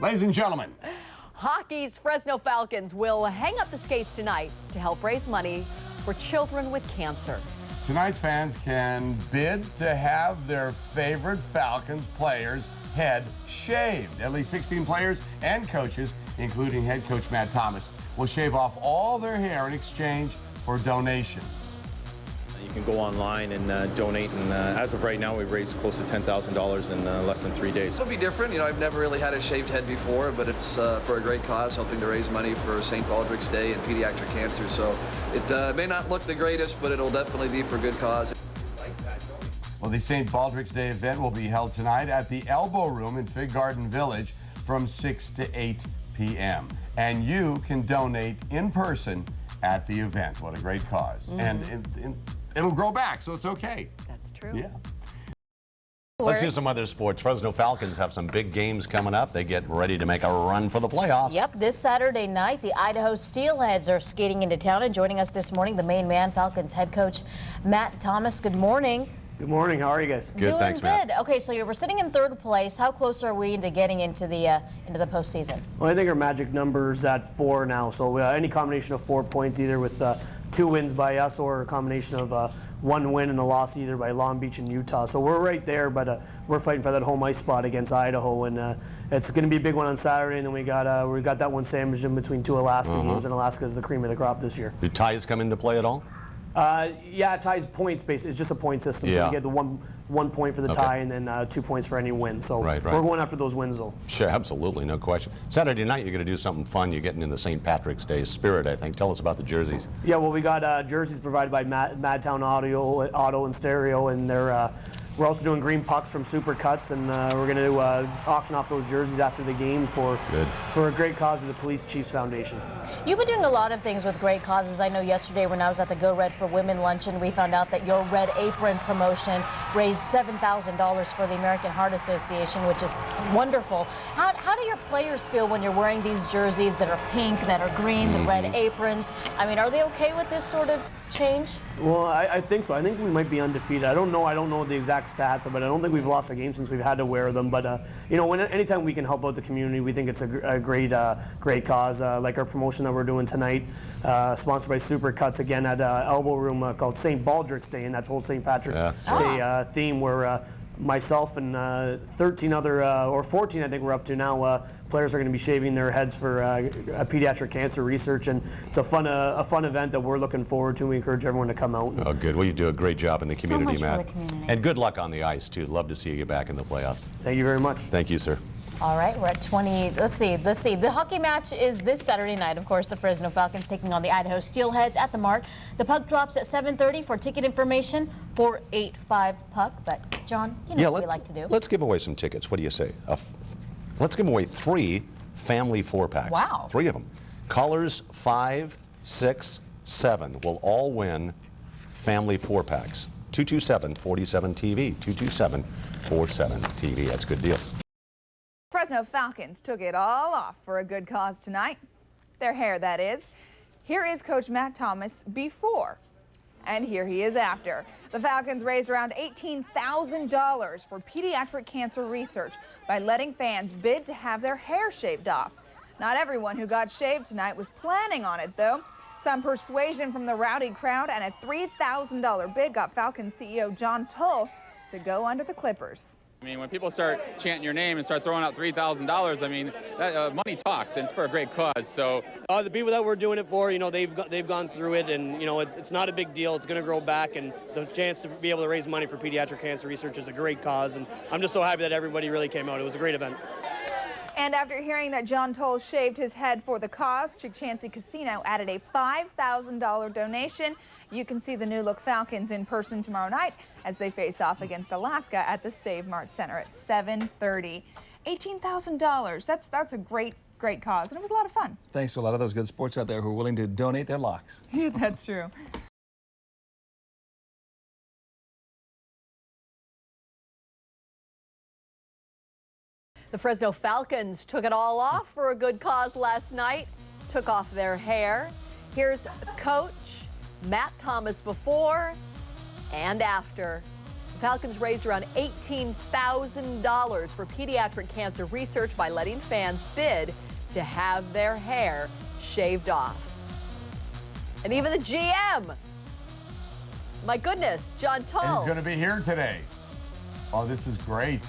Ladies and gentlemen, Hockey's Fresno Falcons will hang up the skates tonight to help raise money for children with cancer. tonight's fans can bid to have their favorite Falcons players' head shaved. At least 16 players and coaches, including head coach Matt Thomas, will shave off all their hair in exchange for donations. You can go online and donate, and as of right now, we've raised close to $10,000 in less than 3 days. It'll be different. You know, I've never really had a shaved head before, but it's for a great cause, helping to raise money for St. Baldricks Day and pediatric cancer. So it may not look the greatest, but it'll definitely be for good cause. Well, the St. Baldricks Day event will be held tonight at the Elbow Room in Fig Garden Village from 6 to 8 p.m. And you can donate in person at the event. What a great cause. And it'll grow back, so it's okay. That's true. Yeah. Let's do some other sports. Fresno Falcons have some big games coming up. They get ready to make a run for the playoffs. Yep, this Saturday night, the Idaho Steelheads are skating into town, and joining us this morning, the main man, Falcons head coach Matt Thomas. Good morning. Good morning. How are you guys? Good, thanks, Matt. Good. Okay, so we're sitting in third place. How close are we into getting into the postseason? Well, I think our magic number's at 4 now. So any combination of 4 points, either with 2 wins by us or a combination of 1 win and a loss either by Long Beach and Utah. So we're right there, but we're fighting for that home ice spot against Idaho, and it's going to be a big one on Saturday. And then we got that one sandwiched in between 2 Alaska games, and Alaska is the cream of the crop this year. Do ties come into play at all? Yeah, ties points based. It's just a point system. So you get the one point for the tie, and then 2 points for any win. So we're going after those wins, though. Sure, absolutely, no question. Saturday night, you're going to do something fun. You're getting in the St. Patrick's Day spirit, I think. Tell us about the jerseys. Yeah, well, we got jerseys provided by Madtown Auto and Stereo, and they're. We're also doing green pucks from Super Cuts, and we're going to auction off those jerseys after the game for a great cause of the Police Chiefs Foundation. You've been doing a lot of things with great causes. I know yesterday when I was at the Go Red for Women luncheon, we found out that your Red Apron promotion raised $7,000 for the American Heart Association, which is wonderful. How do your players feel when you're wearing these jerseys that are pink, that are green, the red aprons? I mean, are they okay with this sort of change? Well, I think so. I think we might be undefeated. I don't know the exact stats, but I don't think we've lost a game since we've had to wear them. But you know, anytime we can help out the community, we think it's a great cause. Like our promotion that we're doing tonight, sponsored by Super Cuts again at Elbow Room, called St. Baldrick's Day, and that's whole St. Patrick's Day theme where. Myself and 13 other, or 14 I think we're up to now, players are going to be shaving their heads for pediatric cancer research, and it's a fun event that we're looking forward to. We encourage everyone to come out. Oh, good. Well, you do a great job in the community, so much Matt. for the community. And good luck on the ice, too. Love to see you back in the playoffs. Thank you very much. Thank you, sir. All right, we're at 20. Let's see. The hockey match is this Saturday night. Of course, the Fresno Falcons taking on the Idaho Steelheads at the Mart. The puck drops at 7:30. For ticket information, 485-PUCK. But, John, you know what we like to do. Let's give away some tickets. What do you say? Let's give away 3 family 4-packs. Wow. 3 of them. Callers 5, 6, 7 will all win family 4-packs. 227-47-TV. 227-47-TV. That's a good deal. Fresno Falcons took it all off for a good cause tonight. Their hair, that is. Here is Coach Matt Thomas before, and here he is after. The Falcons raised around $18,000 for pediatric cancer research by letting fans bid to have their hair shaved off. Not everyone who got shaved tonight was planning on it, though. Some persuasion from the rowdy crowd and a $3,000 bid got Falcons CEO Tull to go under the Clippers. I mean, when people start chanting your name and start throwing out $3,000, I mean, that, money talks, and it's for a great cause. So the people that we're doing it for, you know, they've gone through it, and you know, it's not a big deal. It's going to grow back, and the chance to be able to raise money for pediatric cancer research is a great cause, and I'm just so happy that everybody really came out. It was a great event. And after hearing that Tull shaved his head for the cause, Chick-Chansey Casino added a $5,000 donation. You can see the new look Falcons in person tomorrow night as they face off against Alaska at the Save Mart Center at 7:30. $18,000. That's a great cause, and it was a lot of fun. Thanks to a lot of those good sports out there who are willing to donate their locks. Yeah, that's true. The Fresno Falcons took it all off for a good cause last night, took off their hair. Here's Coach Matt Thomas before and after. Falcons raised around $18,000 for pediatric cancer research by letting fans bid to have their hair shaved off. And even the GM, my goodness, John Tull. He's going to be here today. Oh, this is great.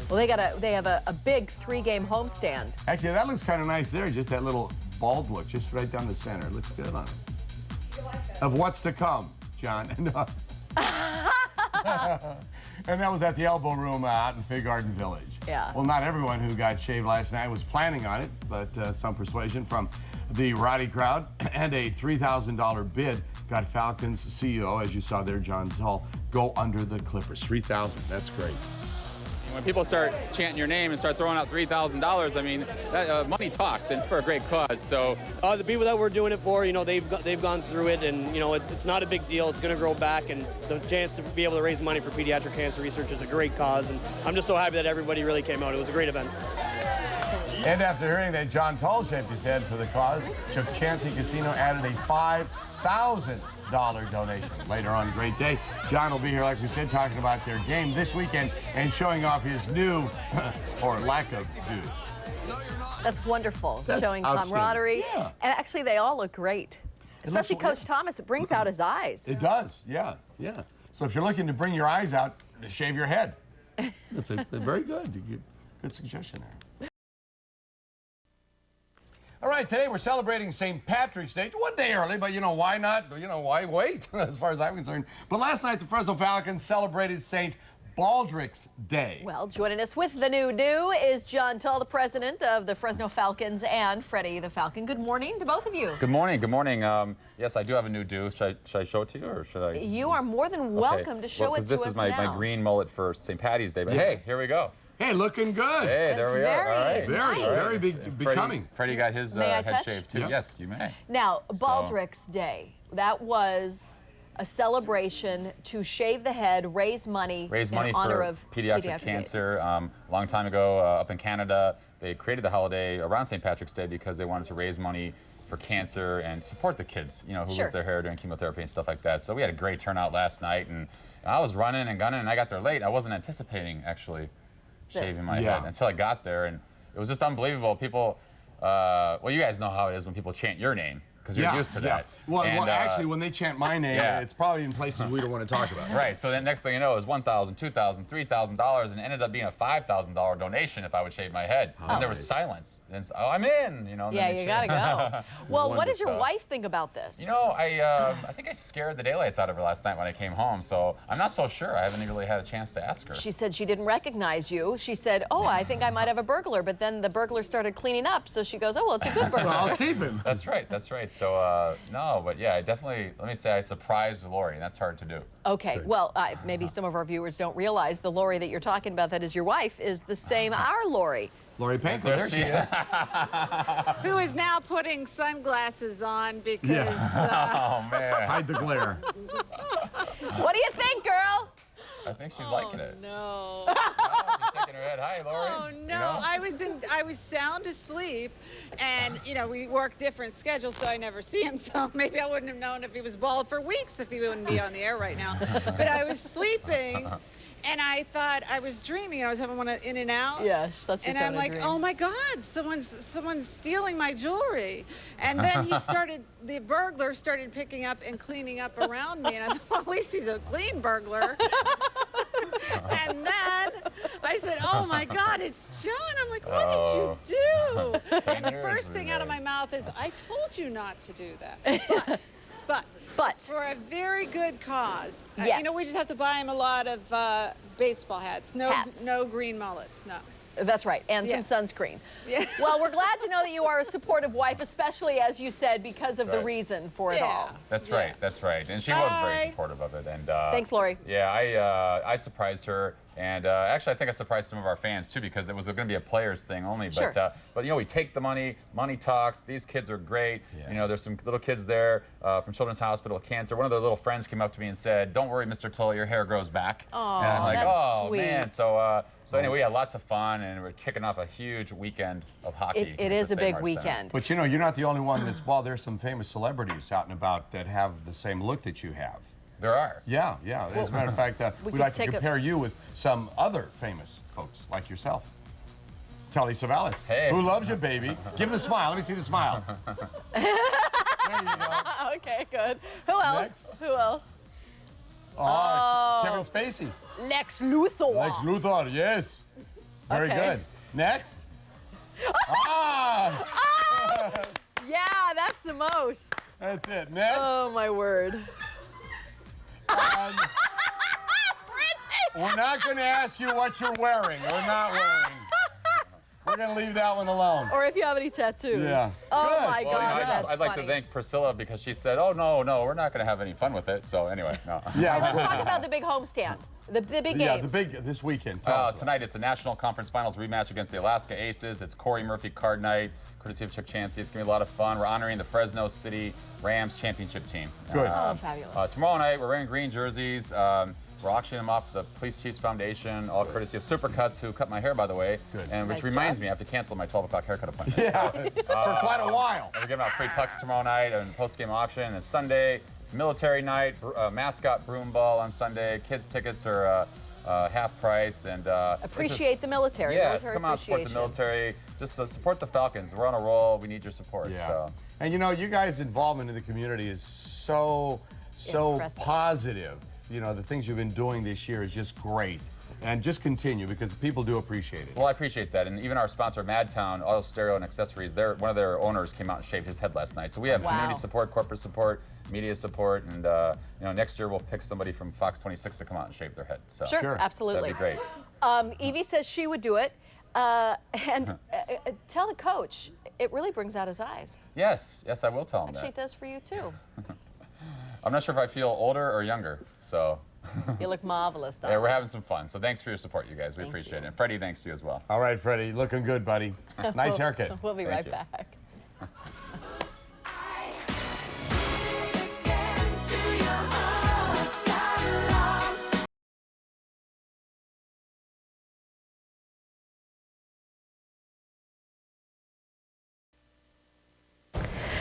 Well, they have a big 3-game homestand. Actually, that looks kind of nice there. Just that little bald look, just right down the center. Looks good on it. Of what's to come, John. And that was at the Elbow Room out in Fig Garden Village. Yeah. Well, not everyone who got shaved last night was planning on it, but some persuasion from the rowdy crowd and a $3,000 bid got Falcons CEO, as you saw there, John Tull, go under the Clippers. $3,000. That's great. When people start chanting your name and start throwing out $3,000, I mean, that, money talks, and it's for a great cause. So the people that we're doing it for, you know, they've gone through it, and you know, it's not a big deal. It's going to grow back, and the chance to be able to raise money for pediatric cancer research is a great cause. And I'm just so happy that everybody really came out. It was a great event. And after hearing that John Tull shaved his head for the cause, Chancey Casino added a $5,000 donation. Later on, great day. John will be here, like we said, talking about their game this weekend and showing off his new, or lack of, dude. That's wonderful. That's showing camaraderie. Yeah. And actually, they all look great. Especially Coach Thomas. It brings out his eyes. It does, yeah, yeah. So if you're looking to bring your eyes out, shave your head. That's very good. Good suggestion there. All right, today we're celebrating St. Patrick's Day. One day early, but you know, why not? You know, why wait, as far as I'm concerned. But last night, the Fresno Falcons celebrated St. Baldricks Day. Well, joining us with the new do is John Tull, the president of the Fresno Falcons, and Freddie the Falcon. Good morning to both of you. Good morning, good morning. Yes, I do have a new do. Should I show it to you, or should I? You are more than welcome to show it to us now. This is my green mullet for St. Patty's Day, but hey, here we go. Hey, looking good. Hey, there we are. All right. Very becoming. Freddie got his head shaved too. Yep. Yes, you may. Now, Baldricks Day, that was a celebration to shave the head, raise money in honor for of pediatric cancer. A long time ago, up in Canada, they created the holiday around St. Patrick's Day because they wanted to raise money for cancer and support the kids, you know, who lose their hair during chemotherapy and stuff like that. So we had a great turnout last night, and I was running and gunning, and I got there late. I wasn't anticipating actually shaving my head until I got there, and it was just unbelievable. People, well, you guys know how it is when people chant your name, because you're used to that. Well, actually, when they chant my name, it's probably in places we don't want to talk about. Right, so then next thing you know, it was $1,000, $2,000, $3,000, and it ended up being a $5,000 donation if I would shave my head. And there was silence. And so, I'm in, you know. Yeah, you gotta go. Well, what does your wife think about this? You know, I think I scared the daylights out of her last night when I came home, so I'm not so sure. I haven't really had a chance to ask her. She said she didn't recognize you. She said, oh, I think I might have a burglar, but then the burglar started cleaning up, so she goes, oh, well, it's a good burglar. Well, I'll keep him. That's right, that's right. So, no, but yeah, I definitely, let me say I surprised Lori, and that's hard to do. Okay, well, maybe some of our viewers don't realize the Lori that you're talking about, that is your wife, is the same our Lori. Lori Panko, there she is. Who is now putting sunglasses on because... oh, man. Hide the glare. What do you think, girl? I think she's liking it. No. She's shaking her head. Hi, Lori. Oh no, you know? I was sound asleep, and you know we work different schedules, so I never see him. So maybe I wouldn't have known if he was bald for weeks if he wouldn't be on the air right now. But I was sleeping. And I thought I was dreaming. I was having one in and out. Yes, that's just. And I'm like, oh my God, someone's stealing my jewelry. And then the burglar started picking up and cleaning up around me. And I thought, well, at least he's a clean burglar. And then I said, oh my God, it's John. I'm like, what did you do? And the first thing out of my mouth is, I told you not to do that. But it's for a very good cause. Yes. You know, we just have to buy him a lot of baseball hats. No green mullets, no. That's right, and some sunscreen. Yeah. Well, we're glad to know that you are a supportive wife, especially, as you said, because of the reason for it all. That's right, that's right. And she was very supportive of it. And thanks, Lori. Yeah, I surprised her. And actually, I think I surprised some of our fans, too, because it was going to be a players thing only. But, you know, we take the money. Money talks. These kids are great. Yeah. You know, there's some little kids there from Children's Hospital with cancer. One of their little friends came up to me and said, don't worry, Mr. Tull, your hair grows back. Oh, and I'm like, that's sweet. Man. So anyway, we had lots of fun, and we're kicking off a huge weekend of hockey. It is a big weekend. But, you know, you're not the only one that's bald. There's some famous celebrities out and about that have the same look that you have. There are. Yeah, yeah. As a matter of fact, we'd like to compare you with some other famous folks like yourself. Telly Savalas, who loves you, baby. Give him a smile. Let me see the smile. There you go. Okay, good. Who else? Next. Who else? Kevin Spacey. Lex Luthor. Lex Luthor, yes. Very good. Next. Yeah, that's the most. That's it. Next. Oh, my word. We're not going to ask you what you're wearing or not wearing. We're going to leave that one alone. Or if you have any tattoos. Yeah. Oh, Good. my God, that's I'd like to funny. thank Priscilla because she said, oh, no, we're not going to have any fun with it. So anyway, no. Yeah. All right, let's talk about the big homestand, the big games. This weekend. Tonight it's a National Conference Finals rematch against the Alaska Aces. It's Corey Murphy card night, courtesy of Chuck Chansey. It's going to be a lot of fun. We're honoring the Fresno City Rams championship team. Good. Fabulous. Tomorrow night we're wearing green jerseys. We're auctioning them off the Police Chiefs Foundation, all courtesy of Supercuts, who cut my hair, by the way. Good. And which reminds me, I have to cancel my 12 o'clock haircut appointment. Yeah, for quite a while. And we're giving out free pucks tomorrow night and post-game auction. And Sunday, it's military night, mascot broom ball on Sunday. Kids tickets are half price. And appreciate the military. Yeah, military come out, support the military. Just support the Falcons. We're on a roll. We need your support. Yeah. So. And you know, you guys' involvement in the community is so impressive. Positive. You know, the things you've been doing this year is just great. And just continue because people do appreciate it. Well, I appreciate that. And even our sponsor, Madtown Auto Stereo and Accessories, one of their owners came out and shaved his head last night. So we have community support, corporate support, media support, and you know, next year we'll pick somebody from Fox 26 to come out and shave their head. So Sure, absolutely. That'd be great. Evie says she would do it. And tell the coach, it really brings out his eyes. Yes, I will tell him Actually, it that. does for you, too. I'm not sure if I feel older or younger, so. You look marvelous, though. Yeah, we're having some fun. So thanks for your support, you guys. We appreciate it. And Freddie, thanks to you as well. All right, Freddie, looking good, buddy. Nice haircut. We'll be right back.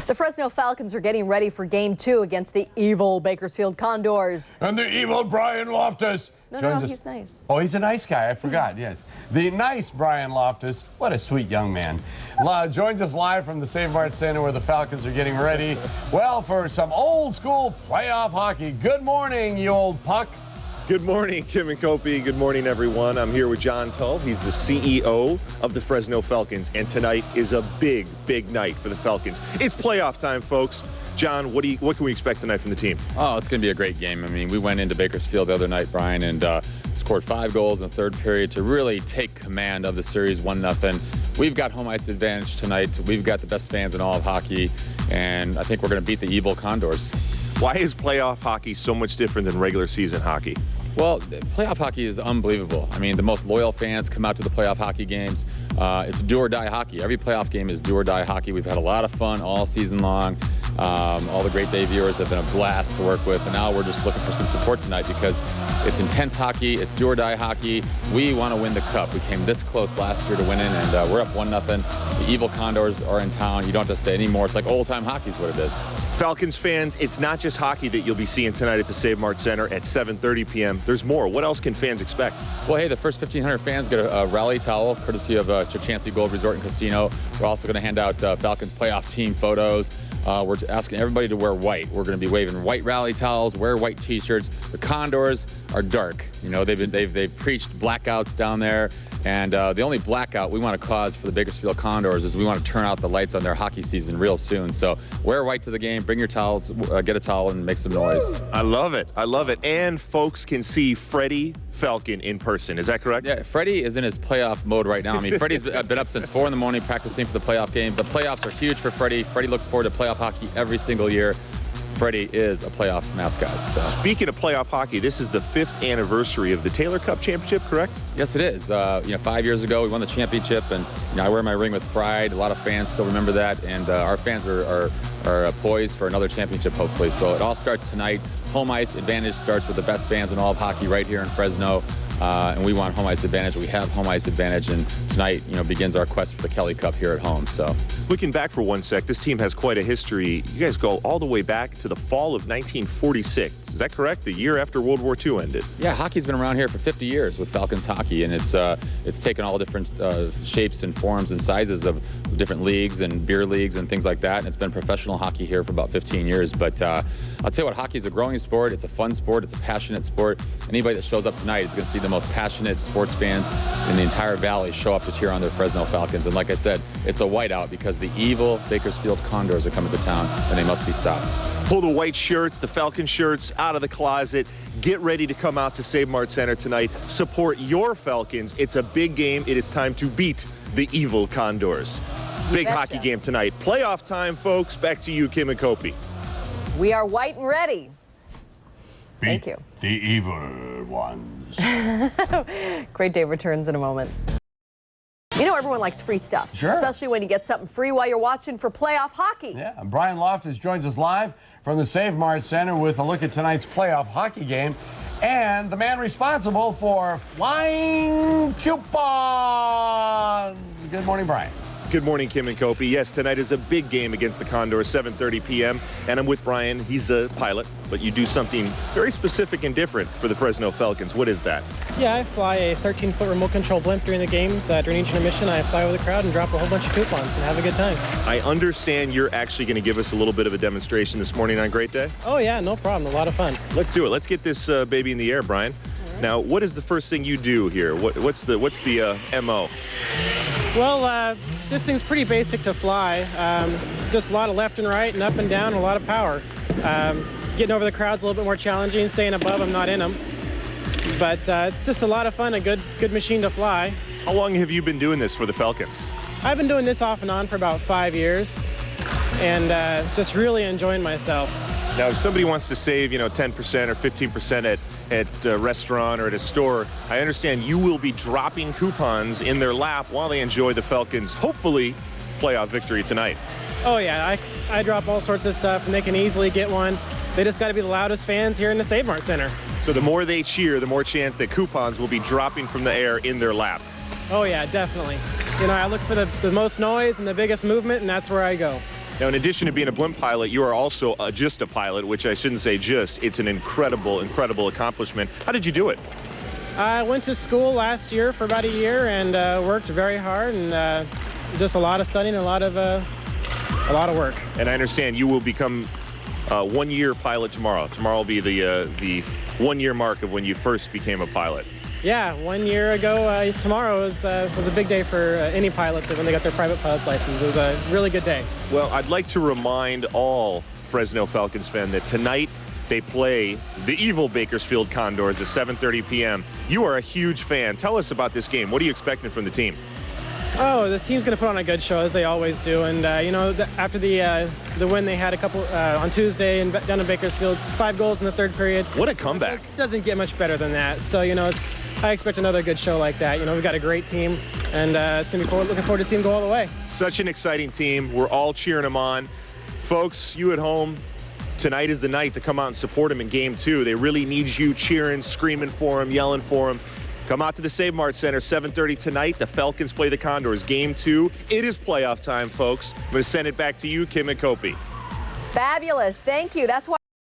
The Fresno Falcons are getting ready for Game 2 against the evil Bakersfield Condors. And the evil Brian Loftus. No, he's nice. Oh, he's a nice guy. I forgot, yes. The nice Brian Loftus. What a sweet young man. Joins us live from the Save Mart Center where the Falcons are getting ready, well, for some old school playoff hockey. Good morning, you old puck. Good morning, Kim and Kopi. Good morning, everyone. I'm here with John Tull. He's the CEO of the Fresno Falcons, and tonight is a big, big night for the Falcons. It's playoff time, folks. John, what can we expect tonight from the team? Oh, it's going to be a great game. I mean, we went into Bakersfield the other night, Brian, and scored 5 goals in the third period to really take command of the series, 1-0. We've got home ice advantage tonight. We've got the best fans in all of hockey, and I think we're going to beat the evil Condors. Why is playoff hockey so much different than regular season hockey? Well, playoff hockey is unbelievable. I mean, the most loyal fans come out to the playoff hockey games. It's do or die hockey. Every playoff game is do or die hockey. We've had a lot of fun all season long. All the Great Day viewers have been a blast to work with, and now we're just looking for some support tonight because it's intense hockey, it's do or die hockey. We want to win the cup. We came this close last year to winning, and we're up 1-0. The evil Condors are in town. You don't have to say anymore. It's like old-time hockey is what it is. Falcons fans, it's not just hockey that you'll be seeing tonight at the Save Mart Center at 7:30 p.m. There's more. What else can fans expect? Well, hey, the first 1,500 fans get a rally towel, courtesy of Chuck Chansey Gold Resort and Casino. We're also going to hand out Falcons playoff team photos. We're asking everybody to wear white. We're going to be waving white rally towels, wear white T-shirts. The Condors are dark. You know, they've preached blackouts down there, and the only blackout we want to cause for the Bakersfield Condors is we want to turn out the lights on their hockey season real soon. So wear white to the game, bring your towels, get a towel, and make some noise. I love it. I love it. And folks can see Freddie Falcon in person. Is that correct? Yeah, Freddie is in his playoff mode right now. I mean, Freddie's been up since 4 in the morning practicing for the playoff game. The playoffs are huge for Freddie. Freddie looks forward to playoff hockey every single year. Freddie is a playoff mascot. So. Speaking of playoff hockey, this is the 5th anniversary of the Taylor Cup Championship, correct? Yes, it is. 5 years ago, we won the championship, and I wear my ring with pride. A lot of fans still remember that, and our fans are are poised for another championship, hopefully. So it all starts tonight. Home ice advantage starts with the best fans in all of hockey right here in Fresno. And we want home ice advantage. We have home ice advantage, and tonight, begins our quest for the Kelly Cup here at home. So, looking back for one sec, this team has quite a history. You guys go all the way back to the fall of 1946. Is that correct? The year after World War II ended. Yeah, hockey's been around here for 50 years with Falcons hockey, and it's taken all different shapes and forms and sizes of different leagues and beer leagues and things like that. And it's been professional hockey here for about 15 years. But I'll tell you what, hockey is a growing sport. It's a fun sport. It's a passionate sport. Anybody that shows up tonight is going to see the most passionate sports fans in the entire valley show up to cheer on their Fresno Falcons. And like I said, it's a whiteout because the evil Bakersfield Condors are coming to town, and they must be stopped. Pull the white shirts, the Falcon shirts out of the closet. Get ready to come out to Save Mart Center tonight. Support your Falcons. It's a big game. It is time to beat the evil Condors. Big hockey game tonight. Playoff time, folks. Back to you, Kim and Kopi. We are white and ready. Thank you. The evil ones. Great Day returns in a moment. You know everyone likes free stuff, sure, especially when you get something free while you're watching for playoff hockey. Yeah, Brian Loftus joins us live from the Save Mart Center with a look at tonight's playoff hockey game and the man responsible for flying coupons. Good morning, Brian. Good morning, Kim and Kopi. Yes, tonight is a big game against the Condors, 7:30 p.m. And I'm with Brian. He's a pilot, but you do something very specific and different for the Fresno Falcons. What is that? Yeah, I fly a 13-foot remote control blimp during the games. During each intermission, I fly over the crowd and drop a whole bunch of coupons and have a good time. I understand you're actually going to give us a little bit of a demonstration this morning on Great Day? Oh, yeah, no problem. A lot of fun. Let's do it. Let's get this baby in the air, Brian. Now, what is the first thing you do here? What's the MO? Well, this thing's pretty basic to fly. Just a lot of left and right and up and down, a lot of power. Getting over the crowd's a little bit more challenging. Staying above, I'm not in them. But it's just a lot of fun, a good machine to fly. How long have you been doing this for the Falcons? I've been doing this off and on for about 5 years, and just really enjoying myself. Now, if somebody wants to save, 10% or 15% at a restaurant or at a store, I understand you will be dropping coupons in their lap while they enjoy the Falcons' hopefully playoff victory tonight. Oh yeah, I drop all sorts of stuff, and they can easily get one. They just got to be the loudest fans here in the Save Mart Center. So the more they cheer, the more chance that coupons will be dropping from the air in their lap. Oh yeah, definitely. I look for the most noise and the biggest movement, and that's where I go. Now, in addition to being a blimp pilot, you are also just a pilot, which I shouldn't say just. It's an incredible, incredible accomplishment. How did you do it? I went to school last year for about a year and worked very hard, and just a lot of studying, a lot of work. And I understand you will become a one-year pilot tomorrow. Tomorrow will be the one-year mark of when you first became a pilot. Yeah, 1 year ago, tomorrow was a big day for any pilot when they got their private pilot's license. It was a really good day. Well, I'd like to remind all Fresno Falcons fans that tonight they play the evil Bakersfield Condors at 7:30 p.m. You are a huge fan. Tell us about this game. What are you expecting from the team? Oh, the team's going to put on a good show, as they always do. And, after the win they had a couple on Tuesday down in Bakersfield, 5 goals in the third period. What a comeback. It doesn't get much better than that. So, I expect another good show like that. We've got a great team, and it's going to be looking forward to seeing them go all the way. Such an exciting team. We're all cheering them on. Folks, you at home, tonight is the night to come out and support them in Game 2. They really need you cheering, screaming for them, yelling for them. Come out to the Save Mart Center, 7:30 tonight. The Falcons play the Condors. Game 2. It is playoff time, folks. I'm going to send it back to you, Kim and Kopi. Fabulous. Thank you. That's why